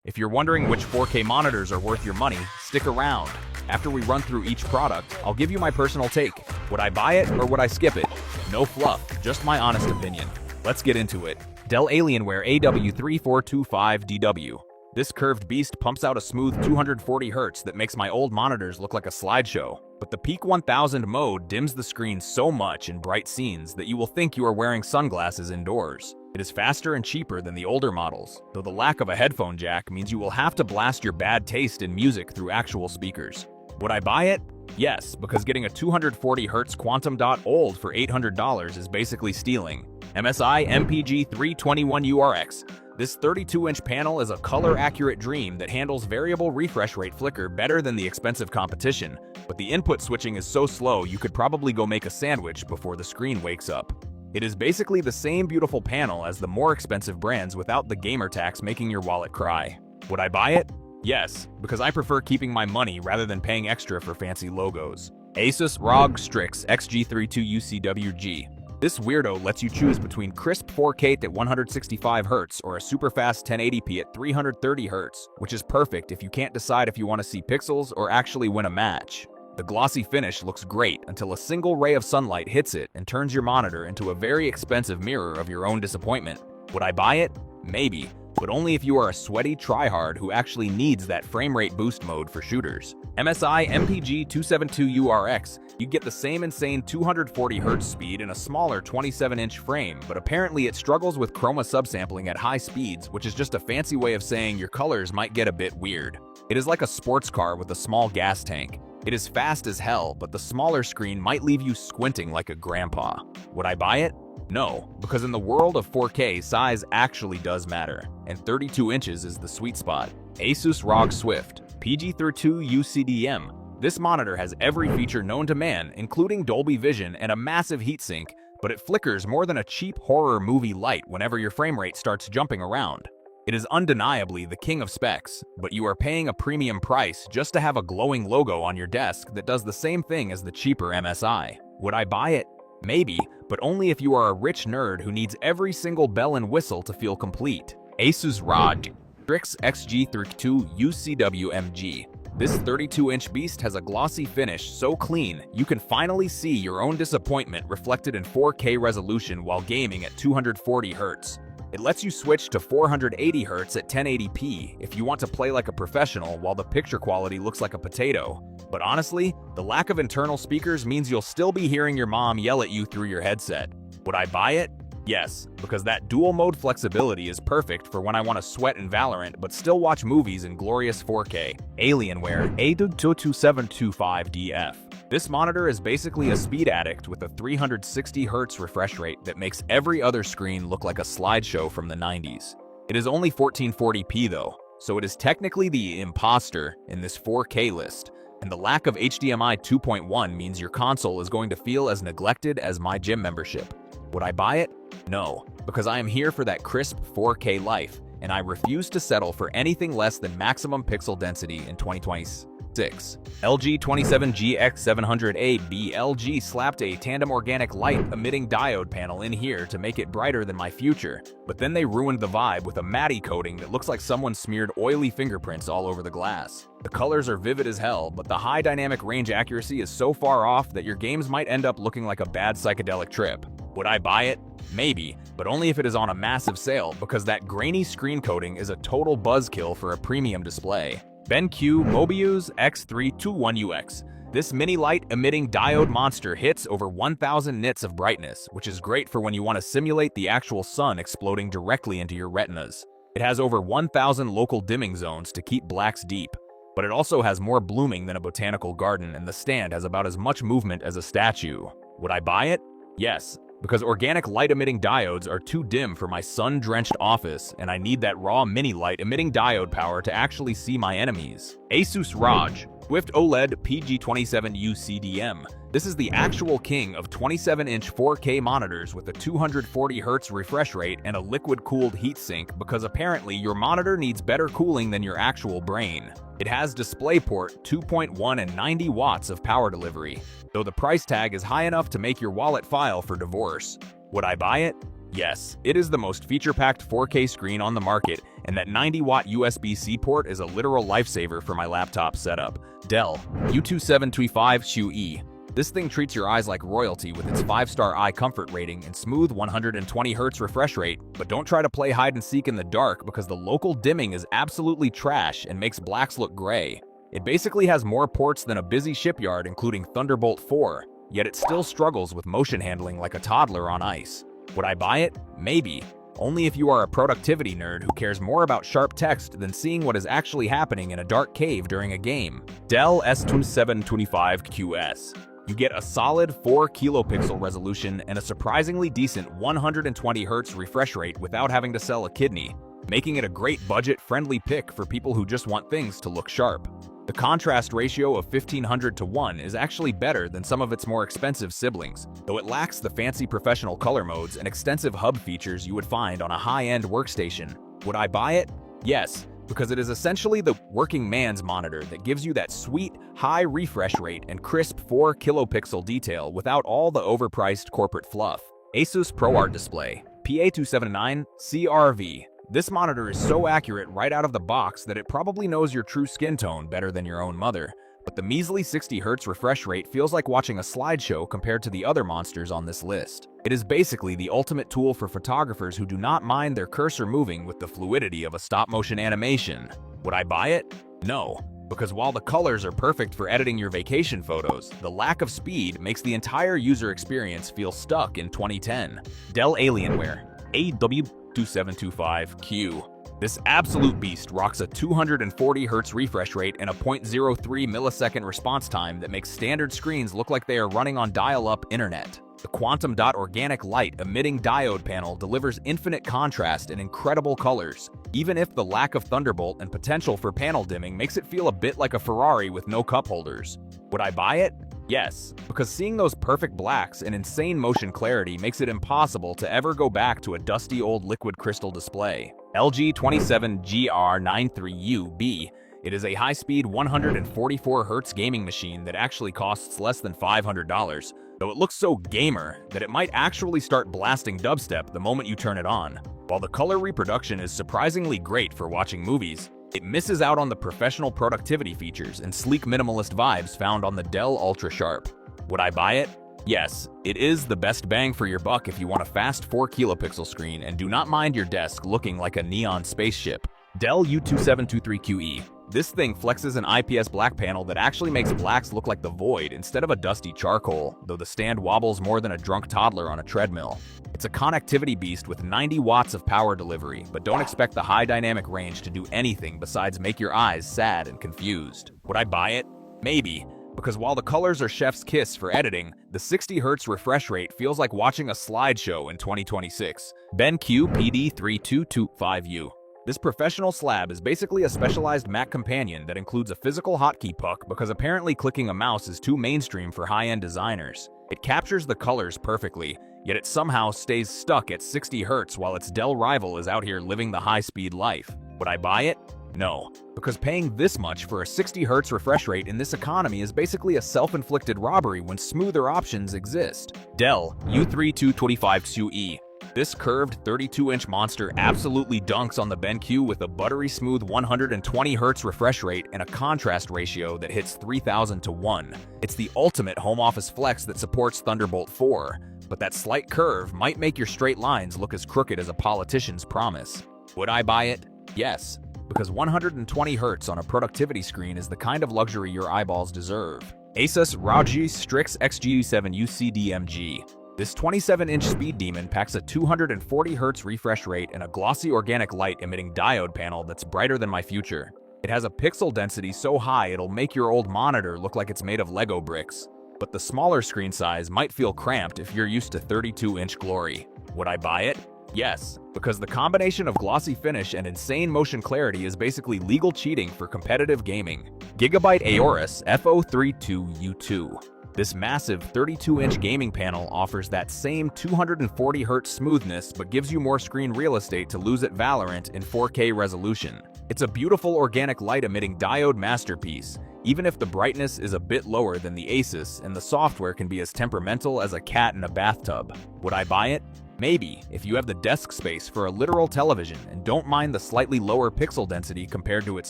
If you're wondering which 4K monitors are worth your money, stick around. After we run through each product, I'll give you my personal take. Would I buy it or would I skip it? No fluff, just my honest opinion. Let's get into it. Dell Alienware AW3425DW. This curved beast pumps out a smooth 240Hz that makes my old monitors look like a slideshow. But the Peak 1000 mode dims the screen so much in bright scenes that you will think you are wearing sunglasses indoors. It is faster and cheaper than the older models, though the lack of a headphone jack means you will have to blast your bad taste in music through actual speakers. Would I buy it? Yes, because getting a 240Hz Quantum Dot Old for $800 is basically stealing. MSI MPG 321URX. This 32-inch panel is a color-accurate dream that handles variable refresh rate flicker better than the expensive competition, but the input switching is so slow you could probably go make a sandwich before the screen wakes up. It is basically the same beautiful panel as the more expensive brands without the gamer tax making your wallet cry. Would I buy it? Yes, because I prefer keeping my money rather than paying extra for fancy logos. Asus ROG Strix XG32UCWG. This weirdo lets you choose between crisp 4K at 165Hz or a super fast 1080p at 330Hz, which is perfect if you can't decide if you want to see pixels or actually win a match. The glossy finish looks great until a single ray of sunlight hits it and turns your monitor into a very expensive mirror of your own disappointment. Would I buy it? Maybe, but only if you are a sweaty tryhard who actually needs that frame rate boost mode for shooters. MSI MPG 272URX. You get the same insane 240Hz speed in a smaller 27-inch frame, but apparently it struggles with chroma subsampling at high speeds, which is just a fancy way of saying your colors might get a bit weird. It is like a sports car with a small gas tank. It is fast as hell, but the smaller screen might leave you squinting like a grandpa. Would I buy it? No, because in the world of 4K, size actually does matter, and 32 inches is the sweet spot. Asus ROG Swift PG32 UCDM. This monitor has every feature known to man, including Dolby Vision and a massive heatsink, but it flickers more than a cheap horror movie light whenever your frame rate starts jumping around. It is undeniably the king of specs, but you are paying a premium price just to have a glowing logo on your desk that does the same thing as the cheaper MSI. Would I buy it? Maybe, but only if you are a rich nerd who needs every single bell and whistle to feel complete. Asus ROG Strix XG32 UCWMG. This 32-inch beast has a glossy finish so clean, you can finally see your own disappointment reflected in 4K resolution while gaming at 240Hz. It lets you switch to 480Hz at 1080p if you want to play like a professional while the picture quality looks like a potato. But honestly, the lack of internal speakers means you'll still be hearing your mom yell at you through your headset. Would I buy it? Yes, because that dual mode flexibility is perfect for when I want to sweat in Valorant but still watch movies in glorious 4K. Alienware AW22725DF. This monitor is basically a speed addict with a 360Hz refresh rate that makes every other screen look like a slideshow from the 90s. It is only 1440p though, so it is technically the imposter in this 4K list, and the lack of HDMI 2.1 means your console is going to feel as neglected as my gym membership. Would I buy it? No, because I am here for that crisp 4K life, and I refuse to settle for anything less than maximum pixel density in 2026. LG 27GX700A LG slapped a tandem organic light emitting diode panel in here to make it brighter than my future, but then they ruined the vibe with a matte coating that looks like someone smeared oily fingerprints all over the glass. The colors are vivid as hell, but the high dynamic range accuracy is so far off that your games might end up looking like a bad psychedelic trip. Would I buy it? Maybe, but only if it is on a massive sale, because that grainy screen coating is a total buzzkill for a premium display. BenQ Mobius X321UX. This mini light emitting diode monster hits over 1000 nits of brightness, which is great for when you want to simulate the actual sun exploding directly into your retinas. It has over 1000 local dimming zones to keep blacks deep, but it also has more blooming than a botanical garden, and the stand has about as much movement as a statue. Would I buy it? Yes, because organic light-emitting diodes are too dim for my sun-drenched office, and I need that raw mini-light-emitting diode power to actually see my enemies. Asus ROG Swift OLED PG27UCDM. This is the actual king of 27-inch 4K monitors with a 240Hz refresh rate and a liquid-cooled heatsink, because apparently your monitor needs better cooling than your actual brain. It has DisplayPort 2.1 and 90 watts of power delivery, though the price tag is high enough to make your wallet file for divorce. Would I buy it? Yes, it is the most feature-packed 4K screen on the market, and that 90-watt USB-C port is a literal lifesaver for my laptop setup. Dell U2725XUE. This thing treats your eyes like royalty with its 5-star eye comfort rating and smooth 120Hz refresh rate, but don't try to play hide and seek in the dark because the local dimming is absolutely trash and makes blacks look gray. It basically has more ports than a busy shipyard including Thunderbolt 4, yet it still struggles with motion handling like a toddler on ice. Would I buy it? Maybe. Only if you are a productivity nerd who cares more about sharp text than seeing what is actually happening in a dark cave during a game. Dell S2725QS. You get a solid 4 kilopixel resolution and a surprisingly decent 120Hz refresh rate without having to sell a kidney, making it a great budget-friendly pick for people who just want things to look sharp. The contrast ratio of 1500:1 is actually better than some of its more expensive siblings, though it lacks the fancy professional color modes and extensive hub features you would find on a high-end workstation. Would I buy it? Yes, because it is essentially the working man's monitor that gives you that sweet, high refresh rate and crisp 4 kilopixel detail without all the overpriced corporate fluff. Asus ProArt Display PA279CRV. This monitor is so accurate right out of the box that it probably knows your true skin tone better than your own mother, but the measly 60Hz refresh rate feels like watching a slideshow compared to the other monsters on this list. It is basically the ultimate tool for photographers who do not mind their cursor moving with the fluidity of a stop-motion animation. Would I buy it? No, because while the colors are perfect for editing your vacation photos, the lack of speed makes the entire user experience feel stuck in 2010. Dell Alienware AW2725Q. This absolute beast rocks a 240Hz refresh rate and a 0.03 millisecond response time that makes standard screens look like they are running on dial-up internet. The quantum dot organic light emitting diode panel delivers infinite contrast and incredible colors, even if the lack of Thunderbolt and potential for panel dimming makes it feel a bit like a Ferrari with no cup holders. Would I buy it? Yes, because seeing those perfect blacks and insane motion clarity makes it impossible to ever go back to a dusty old liquid crystal display. LG 27GR93UB. It is a high-speed 144Hz gaming machine that actually costs less than $500, though it looks so gamer that it might actually start blasting dubstep the moment you turn it on. While the color reproduction is surprisingly great for watching movies, it misses out on the professional productivity features and sleek minimalist vibes found on the Dell Ultrasharp. Would I buy it? Yes, it is the best bang for your buck if you want a fast 4 kilopixel screen and do not mind your desk looking like a neon spaceship. Dell U2723QE. This thing flexes an IPS black panel that actually makes blacks look like the void instead of a dusty charcoal, though the stand wobbles more than a drunk toddler on a treadmill. It's a connectivity beast with 90 watts of power delivery, but don't expect the high dynamic range to do anything besides make your eyes sad and confused. Would I buy it? Maybe, because while the colors are chef's kiss for editing, the 60Hz refresh rate feels like watching a slideshow in 2026. BenQ PD3225U. This professional slab is basically a specialized Mac companion that includes a physical hotkey puck because apparently clicking a mouse is too mainstream for high-end designers. It captures the colors perfectly, yet it somehow stays stuck at 60 Hz while its Dell rival is out here living the high-speed life. Would I buy it? No, because paying this much for a 60 Hz refresh rate in this economy is basically a self-inflicted robbery when smoother options exist. Dell U3225XUE. This curved 32-inch monster absolutely dunks on the BenQ with a buttery smooth 120Hz refresh rate and a contrast ratio that hits 3000:1. It's the ultimate home office flex that supports Thunderbolt 4, but that slight curve might make your straight lines look as crooked as a politician's promise. Would I buy it? Yes, because 120 Hz on a productivity screen is the kind of luxury your eyeballs deserve. Asus ROG Strix XG7 UCDMG. This 27-inch speed demon packs a 240Hz refresh rate and a glossy organic light emitting diode panel that's brighter than my future. It has a pixel density so high it'll make your old monitor look like it's made of Lego bricks. But the smaller screen size might feel cramped if you're used to 32-inch glory. Would I buy it? Yes, because the combination of glossy finish and insane motion clarity is basically legal cheating for competitive gaming. Gigabyte Aorus FO32U2. This massive 32-inch gaming panel offers that same 240Hz smoothness but gives you more screen real estate to lose at Valorant in 4K resolution. It's a beautiful organic light-emitting diode masterpiece, even if the brightness is a bit lower than the Asus and the software can be as temperamental as a cat in a bathtub. Would I buy it? Maybe, if you have the desk space for a literal television and don't mind the slightly lower pixel density compared to its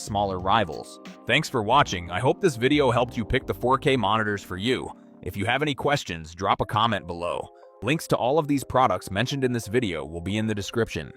smaller rivals. Thanks for watching. I hope this video helped you pick the 4K monitors for you. If you have any questions, drop a comment below. Links to all of these products mentioned in this video will be in the description.